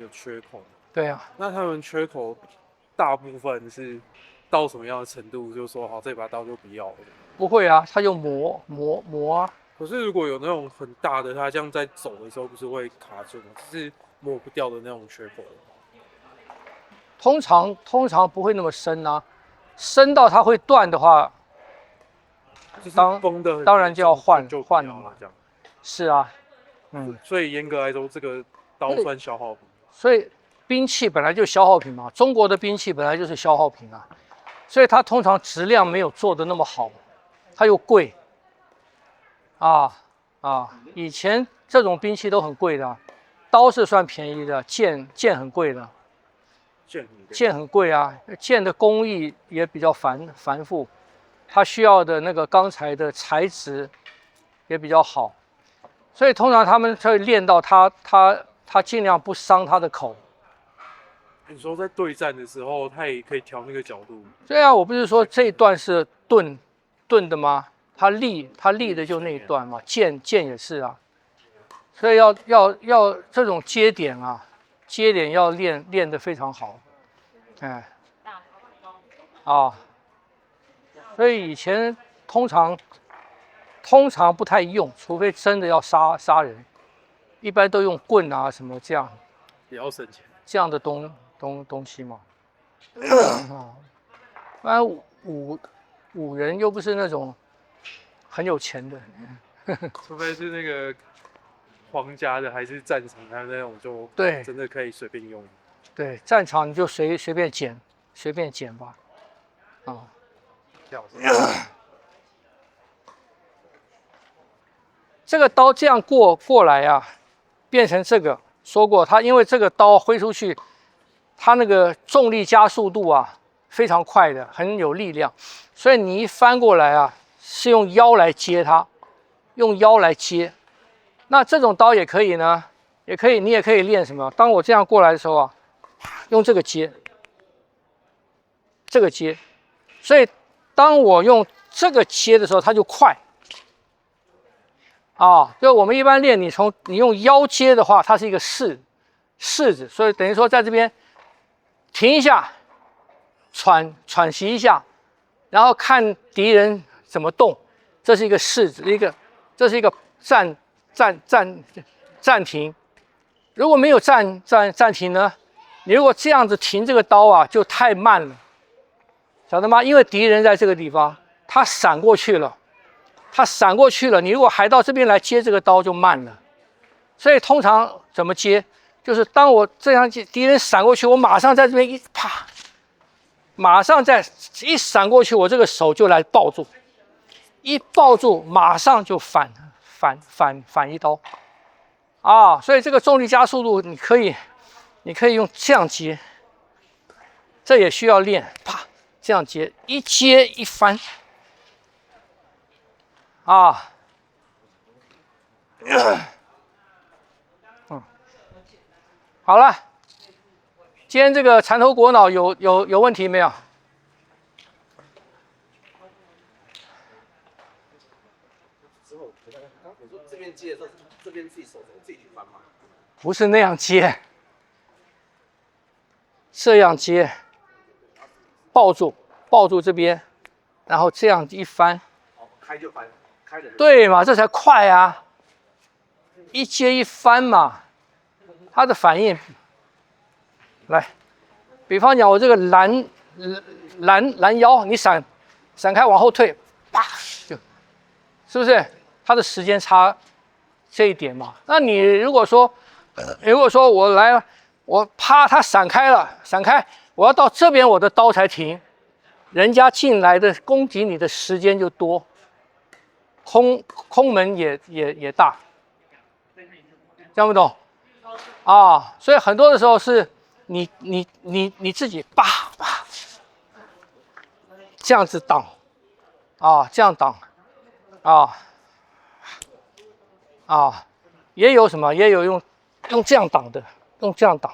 有缺口。对啊，那他们缺口大部分是到什么样的程度，就说好这把刀就不要了？不会啊，它就磨啊。可是如果有那种很大的，它这样在走的时候不是会卡住吗？就是抹不掉的那种缺口。通常不会那么深啊，深到它会断的话，就是崩的当然就要换就换了嘛。这样。是啊，所以严格来说，这个刀算消耗品。所以兵器本来就消耗品嘛，中国的兵器本来就是消耗品啊，所以它通常质量没有做的那么好，它又贵。以前这种兵器都很贵的，刀是算便宜的，剑很贵的，剑很贵啊，剑的工艺也比较繁复，它需要的那个钢材的材质也比较好，所以通常他们会练到它尽量不伤它的口。你说在对战的时候，他也可以调那个角度。对啊，我不是说这一段是钝的吗？它立的就那一段嘛，剑也是啊，所以要这种接点啊，接点要练得非常好，哎，所以以前通常不太用，除非真的要杀人，一般都用棍啊什么这样，也要省钱。这样的东西嘛，不然武人又不是那种很有钱的。除非是那个皇家的，还是战场的那种，就对，真的可以随便用。对，战场你就随便捡吧，这个刀这样过来啊，变成这个，说过它因为这个刀挥出去，它那个重力加速度啊非常快的，很有力量，所以你一翻过来啊，是用腰来接它，用腰来接。那这种刀也可以呢，你也可以练什么？当我这样过来的时候啊，用这个接，所以当我用这个接的时候，它就快。就我们一般练，你用腰接的话，它是一个式子，所以等于说在这边停一下，喘息一下，然后看敌人怎么动，这是一个式子，这是一个暂停。如果没有暂停呢，你如果这样子停这个刀啊，就太慢了，晓得吗？因为敌人在这个地方，他闪过去了。你如果还到这边来接这个刀就慢了，所以通常怎么接，就是当我这样接，敌人闪过去，我马上在这边一啪，马上再一闪过去，我这个手就来抱住，一抱住马上就反一刀，所以这个重力加速度你可以用这样接，这也需要练，啪这样接，一接一翻。好了，今天这个缠头裹脑有问题没有？之后，你说这边接的时候，这边自己手自己去翻吗？不是那样接，这样接，抱住这边，然后这样一翻。开就翻，开的。对嘛，这才快啊！一接一翻嘛，它的反应。来，比方讲我这个拦腰，你闪开往后退，啪就是不是？它的时间差这一点嘛。那你如果说我啪，它闪开，我要到这边我的刀才停，人家进来的攻击你的时间就多。空门也大，这样不懂所以很多的时候是你自己叭这样子挡这样挡也有什么，也有用这样挡的，用这样挡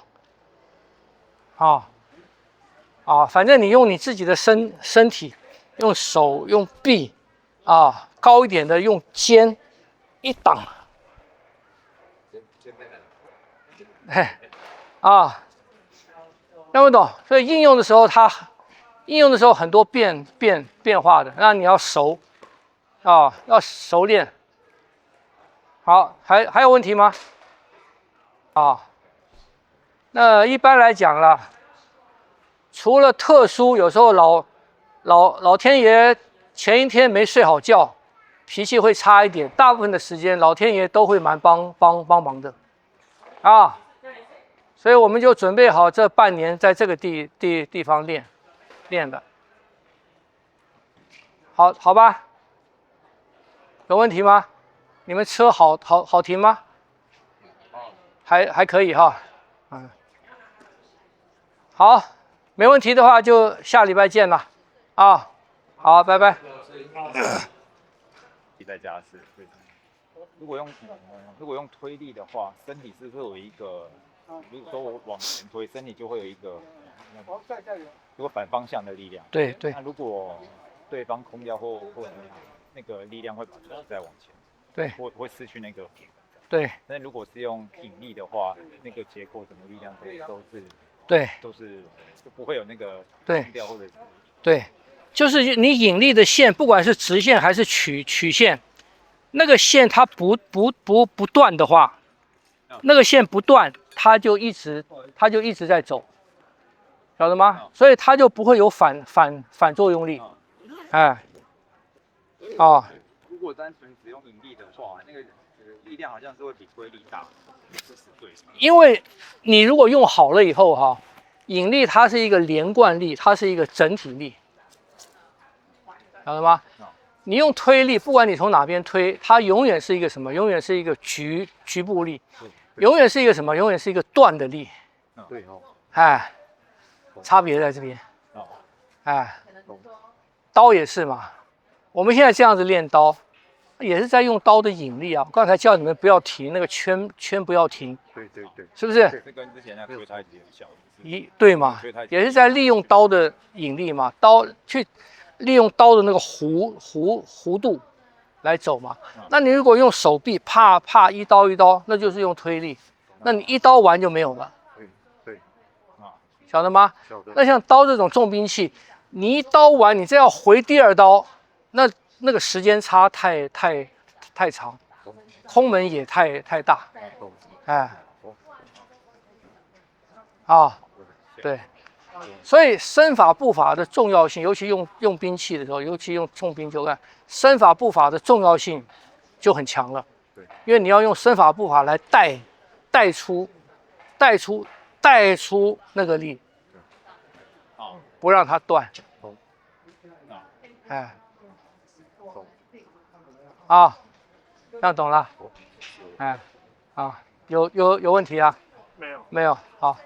反正你用你自己的身体，用手用臂高一点的用肩一挡，啊，那不懂，所以应用的时候很多变化的，那你要熟啊，要熟练。好，还有问题吗？啊，那一般来讲啦，除了特殊，有时候老天爷前一天没睡好觉，脾气会差一点，大部分的时间老天爷都会蛮帮忙的，啊，所以我们就准备好这半年在这个地方练的，好吧？有问题吗？你们车好停吗？还可以哈，嗯，好，没问题的话就下礼拜见了，啊，好，拜拜。在家是非常。如果用推力的话，身体是会有一个，如果说我往前推，身体就会有一个，如果反方向的力量。对。那如果对方空掉或那个力量会把车再往前，对，会失去那个平衡。对。但如果是用引力的话，那个结构什么力量都是就不会有那个空掉或者是对。就是你引力的线，不管是直线还是曲线，那个线它不断的话，那个线不断，它就一直在走，晓得吗？所以它就不会有反作用力，哎，啊。如果单纯只用引力的话，那个力量好像是会比推力大，这是对的。因为你如果用好了以后哈，引力它是一个连贯力，它是一个整体力。晓得吗？你用推力，不管你从哪边推，它永远是一个什么？永远是一个局部力，永远是一个什么？永远是一个断的力。对哦。哎，差别在这边。哎，刀也是嘛。我们现在这样子练刀，也是在用刀的引力啊。我刚才叫你们不要停，那个圈不要停。对，是不是？这跟之前那个推太极很像。对嘛？也是在利用刀的引力嘛，刀去。利用刀的那个弧度来走嘛。那你如果用手臂啪一刀，那就是用推力。那你一刀完就没有了。对。晓得吗？晓得。那像刀这种重兵器，你一刀完，你再要回第二刀，那个时间差太长，空门也太大。哎。啊，对。所以身法步法的重要性，尤其用兵器的时候，尤其用重兵，就看身法步法的重要性就很强了。对，因为你要用身法步法来带出那个力，不让它断。哎，啊，这样懂了？哎，啊，有问题啊？没有，好。